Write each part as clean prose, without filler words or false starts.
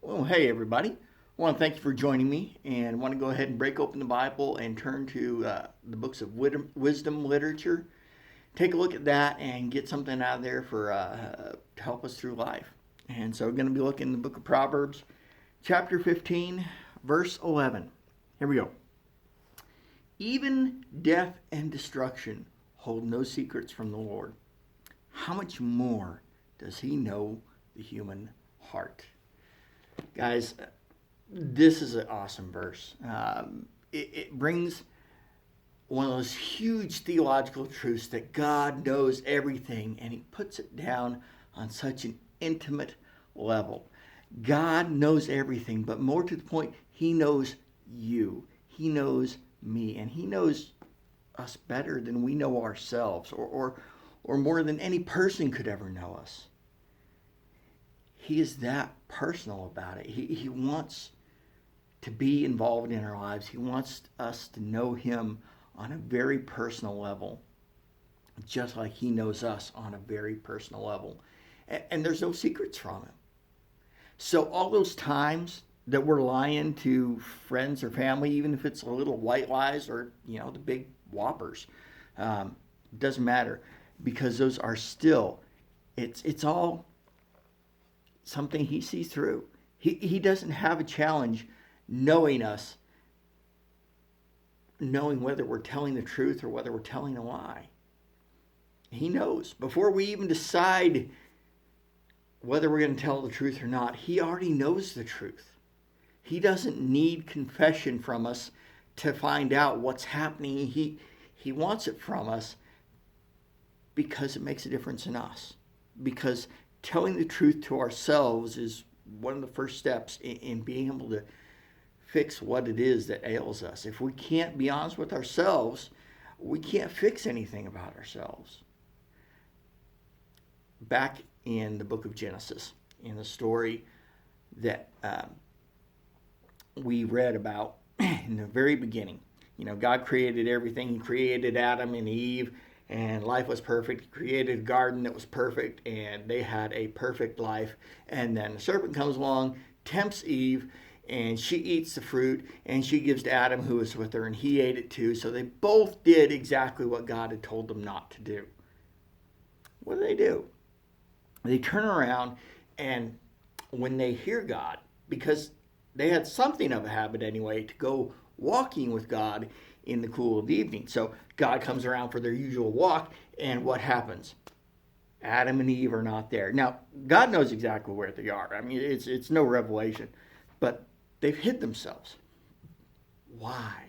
Well, hey everybody. I want to thank you for joining me and want to go ahead and break open the Bible and turn to the books of wisdom literature. Take a look at that and get something out of there for to help us through life. And so we're going to be looking in the book of Proverbs, chapter 15, verse 11. Here we go. Even death and destruction hold no secrets from the Lord. How much more does he know the human heart? Guys, this is an awesome verse. It brings one of those huge theological truths that God knows everything, and he puts it down on such an intimate level. God knows everything, but more to the point, he knows you. He knows me, and he knows us better than we know ourselves, or more than any person could ever know us. He is that personal about it. He wants to be involved in our lives. He wants us to know him on a very personal level, just like he knows us on a very personal level. And there's no secrets from him. So all those times that we're lying to friends or family, even if it's a little white lies or, the big whoppers, doesn't matter, because those are still, it's all something he sees through. He doesn't have a challenge knowing us, knowing whether we're telling the truth or whether we're telling a lie. He knows. Before we even decide whether we're going to tell the truth or not, he already knows the truth. He doesn't need confession from us to find out what's happening. He wants it from us because it makes a difference in us. Because telling the truth to ourselves is one of the first steps in being able to fix what it is that ails us. If we can't be honest with ourselves, we can't fix anything about ourselves. Back in the book of Genesis, in the story that we read about in the very beginning, God created everything. He created Adam and Eve, and life was perfect. He created a garden that was perfect, and they had a perfect life. And then the serpent comes along, tempts Eve, and she eats the fruit, and she gives to Adam, who was with her, and he ate it too. So they both did exactly what God had told them not to do. What do? They turn around, and when they hear God, because they had something of a habit anyway, to go walking with God in the cool of the evening. So God comes around for their usual walk, and what happens? Adam and Eve are not there. Now, God knows exactly where they are. I mean, it's no revelation. But they've hid themselves. Why?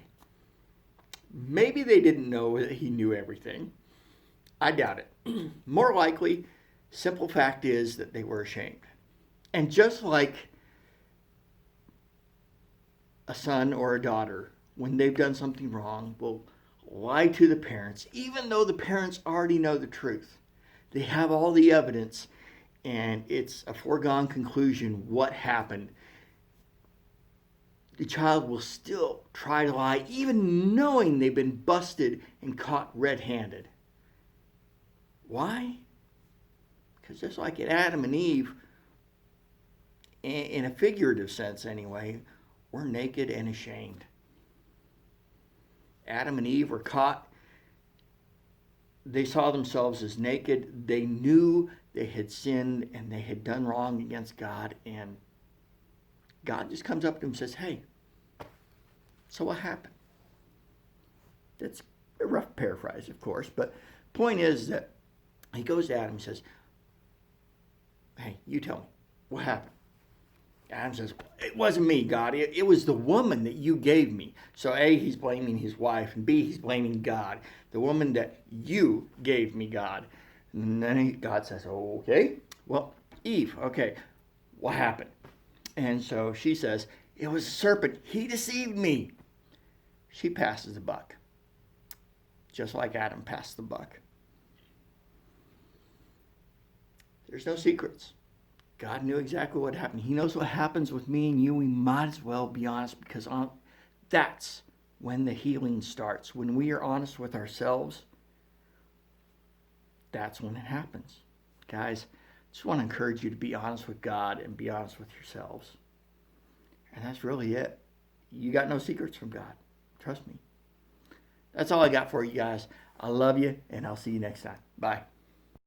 Maybe they didn't know that he knew everything. I doubt it. More likely, simple fact is that they were ashamed. And just like a son or a daughter, when they've done something wrong, will lie to the parents, even though the parents already know the truth. They have all the evidence, and it's a foregone conclusion what happened. The child will still try to lie, even knowing they've been busted and caught red-handed. Why? Because just like at Adam and Eve, in a figurative sense anyway, we're naked and ashamed. Adam and Eve were caught. They saw themselves as naked. They knew they had sinned and they had done wrong against God. And God just comes up to him and says, hey, so what happened? That's a rough paraphrase, of course. But point is that he goes to Adam and says, hey, you tell me, what happened? Adam says, it wasn't me, God. It was the woman that you gave me. So A, he's blaming his wife, and B, he's blaming God. The woman that you gave me, God. And then God says, okay, well, Eve, okay, what happened? And so she says, it was a serpent. He deceived me. She passes the buck, just like Adam passed the buck. There's no secrets. God knew exactly what happened. He knows what happens with me and you. We might as well be honest, because that's when the healing starts. When we are honest with ourselves, that's when it happens. Guys, I just want to encourage you to be honest with God and be honest with yourselves. And that's really it. You got no secrets from God. Trust me. That's all I got for you guys. I love you, and I'll see you next time. Bye.